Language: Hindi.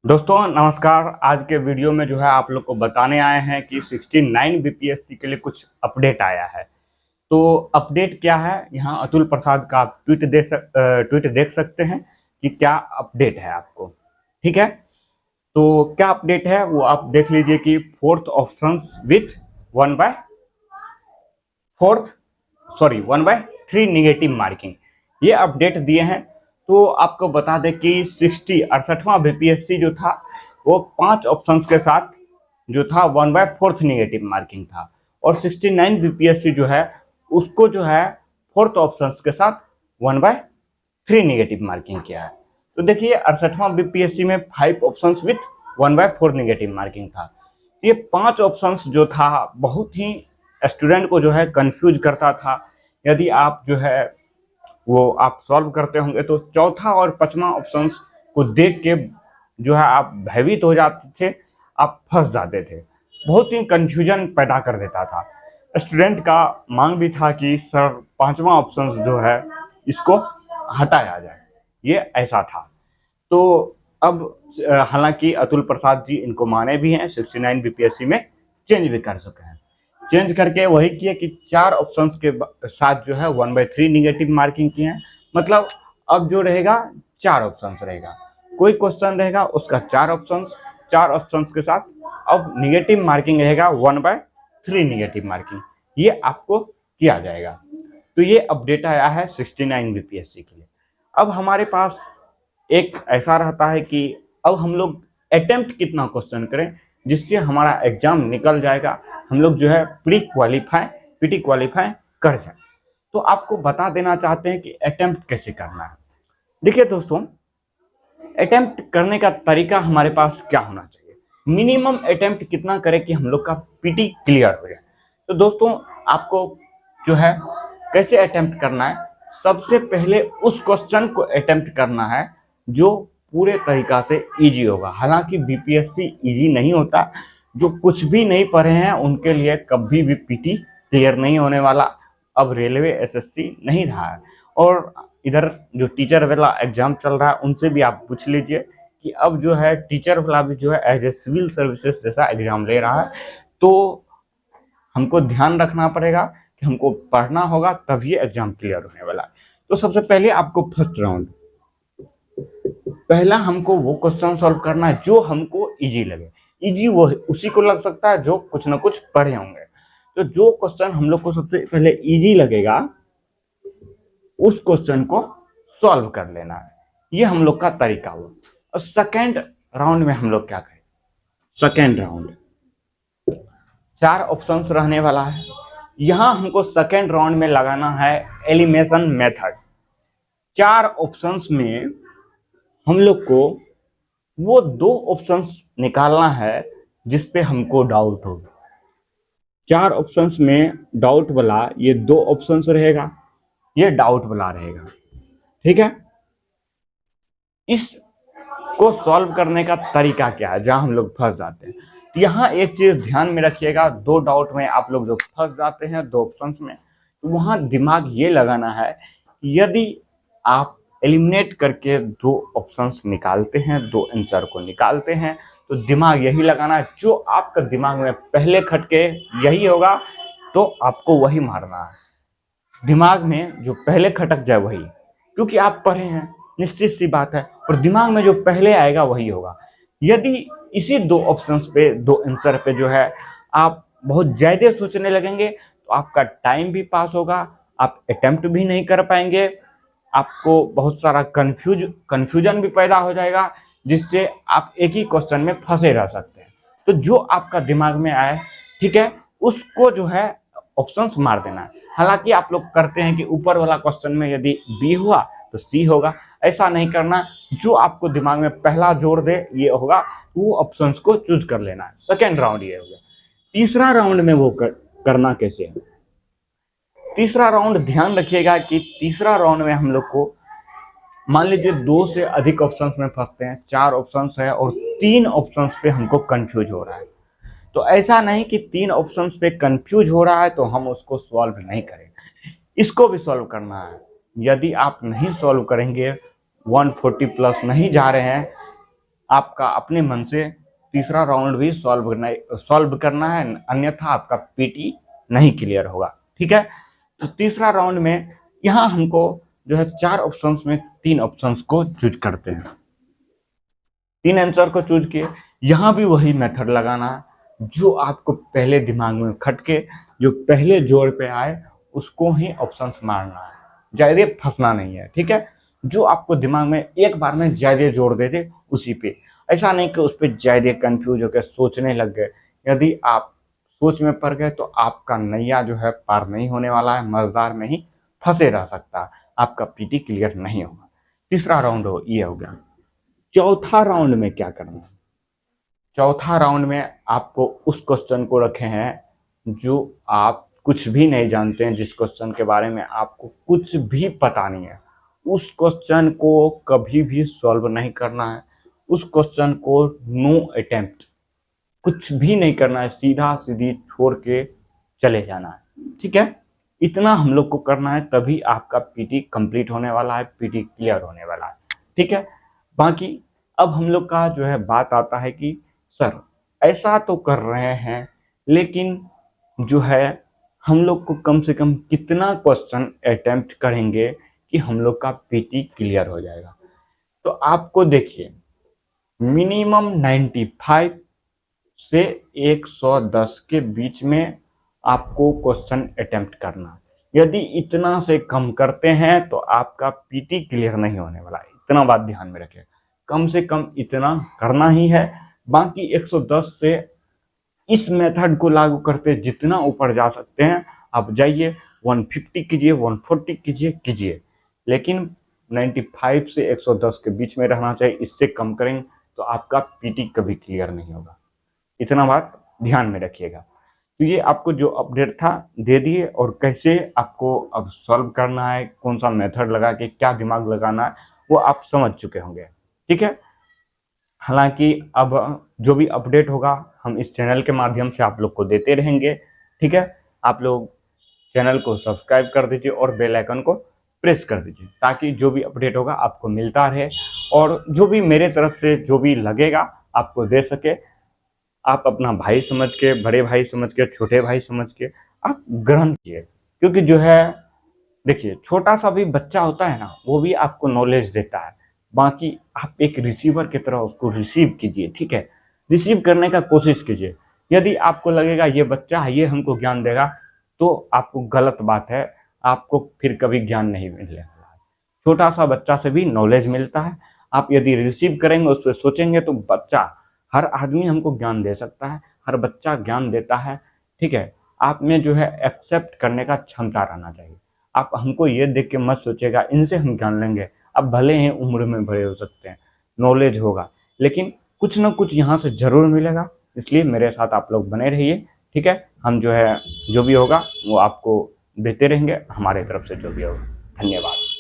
दोस्तों नमस्कार। आज के वीडियो में जो है आप लोग को बताने आए हैं कि 69 बीपीएससी के लिए कुछ अपडेट आया है। तो अपडेट क्या है, यहाँ अतुल प्रसाद का आप ट्वीट देख सकते हैं कि क्या अपडेट है आपको। ठीक है, तो क्या अपडेट है वो आप देख लीजिए कि fourth option with 1/3 negative marking, ये अपडेट दिए हैं। तो आपको बता दें कि 68वां बीपीएससी जो था वो 5 ऑप्शंस के साथ जो था 1/4 निगेटिव मार्किंग था, और 69 बीपीएससी जो है उसको जो है फोर्थ ऑप्शंस के साथ 1/3 निगेटिव मार्किंग किया है। तो देखिए 68वां बीपीएससी में 5 ऑप्शंस विथ 1/4 निगेटिव मार्किंग था। ये 5 ऑप्शंस जो था बहुत ही स्टूडेंट को जो है कंफ्यूज करता था। यदि आप जो है वो आप सॉल्व करते होंगे तो चौथा और पांचवा ऑप्शंस को देख के जो है आप भयभीत हो जाते थे, आप फंस जाते थे। बहुत ही कंफ्यूजन पैदा कर देता था। स्टूडेंट का मांग भी था कि सर पांचवा ऑप्शन जो है इसको हटाया जाए, ये ऐसा था। तो अब हालांकि अतुल प्रसाद जी इनको माने भी हैं, 69 बीपीएससी में चेंज भी कर चुके हैं। चेंज करके वही किए कि 4 ऑप्शंस के साथ जो है 1/3 निगेटिव मार्किंग किए हैं। मतलब अब जो रहेगा 4 ऑप्शंस रहेगा, कोई क्वेश्चन रहेगा उसका 4 ऑप्शंस के साथ अब निगेटिव मार्किंग रहेगा 1/3 निगेटिव मार्किंग, ये आपको किया जाएगा। तो ये अपडेट आया है 69 बीपीएससी के लिए। अब हमारे पास एक ऐसा रहता है कि अब हम लोग अटेम्प्ट कितना क्वेश्चन करें जिससे हमारा एग्जाम निकल जाएगा, हम लोग जो है पीटी क्वालिफाई कर जाए। तो आपको बता देना चाहते हैं कि अटेम्प्ट कैसे करना है। देखिए दोस्तों, अटेम्प्ट करने का तरीका हमारे पास क्या होना चाहिए, मिनिमम अटेम्प्ट कितना करें कि हम लोग का पीटी क्लियर हो जाए। तो दोस्तों आपको जो है कैसे अटेम्प्ट करना है, सबसे पहले उस क्वेश्चन को अटेम्प्ट करना है जो पूरे तरीका से इजी होगा। हालांकि बीपीएससी इजी नहीं होता, जो कुछ भी नहीं पढ़े हैं उनके लिए कभी भी पीटी क्लियर नहीं होने वाला। अब रेलवे एसएससी नहीं रहा है, और इधर जो टीचर वाला एग्जाम चल रहा है उनसे भी आप पूछ लीजिए कि अब जो है टीचर वाला भी जो है एज ए सिविल सर्विसेज जैसा एग्जाम ले रहा है। तो हमको ध्यान रखना पड़ेगा कि हमको पढ़ना होगा तभी एग्जाम क्लियर होने वाला है। तो सबसे पहले आपको फर्स्ट राउंड, पहला हमको वो क्वेश्चन सॉल्व करना है जो हमको इजी लगे। इजी वो उसी को लग सकता है जो कुछ ना कुछ पढ़े होंगे। तो जो क्वेश्चन हम लोग को सबसे पहले इजी लगेगा उस क्वेश्चन को सॉल्व कर लेना है, ये हम लोग का तरीका हुआ। और सेकेंड राउंड में हम लोग क्या करें, सेकेंड राउंड 4 ऑप्शंस रहने वाला है। यहां हमको सेकेंड राउंड में लगाना है एलिमिनेशन मेथड। 4 ऑप्शंस में हम लोग को वो 2 ऑप्शंस निकालना है जिस पे हमको डाउट हो। 4 ऑप्शंस में डाउट वाला ये 2 ऑप्शंस रहेगा, ये डाउट वाला रहेगा। ठीक है, इसको सॉल्व करने का तरीका क्या है जहां हम लोग फंस जाते हैं। यहाँ एक चीज ध्यान में रखिएगा, 2 डाउट में आप लोग जो फंस जाते हैं 2 ऑप्शंस में, तो वहां दिमाग ये लगाना है यदि आप एलिमिनेट करके 2 ऑप्शंस निकालते हैं, 2 आंसर को निकालते हैं, तो दिमाग यही लगाना है जो आपका दिमाग में पहले खटके यही होगा तो आपको वही मारना है। दिमाग में जो पहले खटक जाए वही, क्योंकि आप पढ़े हैं, निश्चित सी बात है, और दिमाग में जो पहले आएगा वही होगा। यदि इसी 2 ऑप्शंस पे 2 आंसर पे जो है आप बहुत ज्यादा सोचने लगेंगे तो आपका टाइम भी पास होगा, आप अटेम्प्ट भी नहीं कर पाएंगे, आपको बहुत सारा कंफ्यूजन भी पैदा हो जाएगा, जिससे आप एक ही क्वेश्चन में फंसे रह सकते हैं। तो जो आपका दिमाग में आए, ठीक है, उसको जो है ऑप्शंस मार देना है। हालांकि आप लोग करते हैं कि ऊपर वाला क्वेश्चन में यदि बी हुआ तो सी होगा, ऐसा नहीं करना। जो आपको दिमाग में पहला जोड़ दे ये होगा, वो ऑप्शंस को चूज कर लेना है। सेकेंड राउंड ये हो गया। तीसरा राउंड में वो करना कैसे है, तीसरा राउंड ध्यान रखिएगा कि तीसरा राउंड में हम लोग को मान लीजिए 2 से अधिक ऑप्शंस में फंसते हैं, 4 ऑप्शंस है और 3 ऑप्शंस पे हमको कंफ्यूज हो रहा है। तो ऐसा नहीं कि 3 ऑप्शंस पे कंफ्यूज हो रहा है तो हम उसको सॉल्व नहीं करेंगे, इसको भी सॉल्व करना है। यदि आप नहीं सॉल्व करेंगे, 140 प्लस नहीं जा रहे हैं, आपका अपने मन से तीसरा राउंड भी सॉल्व करना है, अन्यथा आपका पीटी नहीं क्लियर होगा। ठीक है, तो तीसरा राउंड में यहाँ हमको जो है 4 ऑप्शंस में 3 ऑप्शंस को चूज करते हैं, 3 आंसर को चूज किए। यहाँ भी वही मेथड लगाना है, जो आपको पहले दिमाग में खटके, जो पहले जोड़ पे आए उसको ही ऑप्शंस मारना है, ज्यादा फंसना नहीं है। ठीक है, जो आपको दिमाग में एक बार में ज्यादा जोड़ देते उसी पे, ऐसा नहीं कि उस पर ज्यादा कंफ्यूज होकर सोचने लग गए। यदि आप सोच में पड़ गए तो आपका नैया जो है पार नहीं होने वाला है, मजेदार में ही फंसे रह सकता है, आपका पीटी क्लियर नहीं होगा। तीसरा राउंड ये हो गया। चौथा राउंड में क्या करना है? चौथा राउंड में आपको उस क्वेश्चन को रखे हैं जो आप कुछ भी नहीं जानते हैं, जिस क्वेश्चन के बारे में आपको कुछ भी पता नहीं है, उस क्वेश्चन को कभी भी सॉल्व नहीं करना है। उस क्वेश्चन को नो अटेम्प्ट, कुछ भी नहीं करना है, सीधा सीधी छोड़ के चले जाना है। ठीक है, इतना हम लोग को करना है, तभी आपका पीटी कंप्लीट होने वाला है, पीटी क्लियर होने वाला है। ठीक है, बाकी अब हम लोग का जो है बात आता है कि सर ऐसा तो कर रहे हैं, लेकिन जो है हम लोग को कम से कम कितना क्वेश्चन अटेम्प्ट करेंगे कि हम लोग का पीटी क्लियर हो जाएगा? तो आपको देखिए, मिनिमम 95 से 110 के बीच में आपको क्वेश्चन अटेम्प्ट करना। यदि इतना से कम करते हैं तो आपका पीटी क्लियर नहीं होने वाला है, इतना बात ध्यान में रखें। कम से कम इतना करना ही है, बाकी 110 से इस मेथड को लागू करते जितना ऊपर जा सकते हैं आप जाइए, 150 कीजिए, 140 कीजिए, लेकिन 95 से 110 के बीच में रहना चाहिए। इससे कम करेंगे तो आपका पीटी कभी क्लियर नहीं होगा, इतना बात ध्यान में रखिएगा। तो ये आपको जो अपडेट था दे दिए, और कैसे आपको अब सॉल्व करना है, कौन सा मेथड लगा के क्या दिमाग लगाना है, वो आप समझ चुके होंगे। ठीक है, हालांकि अब जो भी अपडेट होगा हम इस चैनल के माध्यम से आप लोग को देते रहेंगे। ठीक है, आप लोग चैनल को सब्सक्राइब कर दीजिए और बेल आइकन को प्रेस कर दीजिए, ताकि जो भी अपडेट होगा आपको मिलता रहे, और जो भी मेरे तरफ से जो भी लगेगा आपको दे सके। आप अपना भाई समझ के, बड़े भाई समझ के, छोटे भाई समझ के आप ग्रहण कीजिए, क्योंकि जो है देखिए, छोटा सा भी बच्चा होता है ना, वो भी आपको नॉलेज देता है। बाकी आप एक रिसीवर की तरह उसको रिसीव कीजिए। ठीक है, रिसीव करने का कोशिश कीजिए। यदि आपको लगेगा ये बच्चा है, ये हमको ज्ञान देगा, तो आपको गलत बात है, आपको फिर कभी ज्ञान नहीं मिलने वाला है। छोटा सा बच्चा से भी नॉलेज मिलता है। आप यदि रिसीव करेंगे, उस पर सोचेंगे, तो बच्चा, हर आदमी हमको ज्ञान दे सकता है, हर बच्चा ज्ञान देता है। ठीक है, आप में जो है एक्सेप्ट करने का क्षमता रहना चाहिए। आप हमको ये देख के मत सोचेगा इनसे हम ज्ञान लेंगे। अब भले ही उम्र में बड़े हो सकते हैं, नॉलेज होगा, लेकिन कुछ ना कुछ यहाँ से जरूर मिलेगा। इसलिए मेरे साथ आप लोग बने रहिए। ठीक है, हम जो है जो भी होगा वो आपको देते रहेंगे, हमारे तरफ से जो भी होगा। धन्यवाद।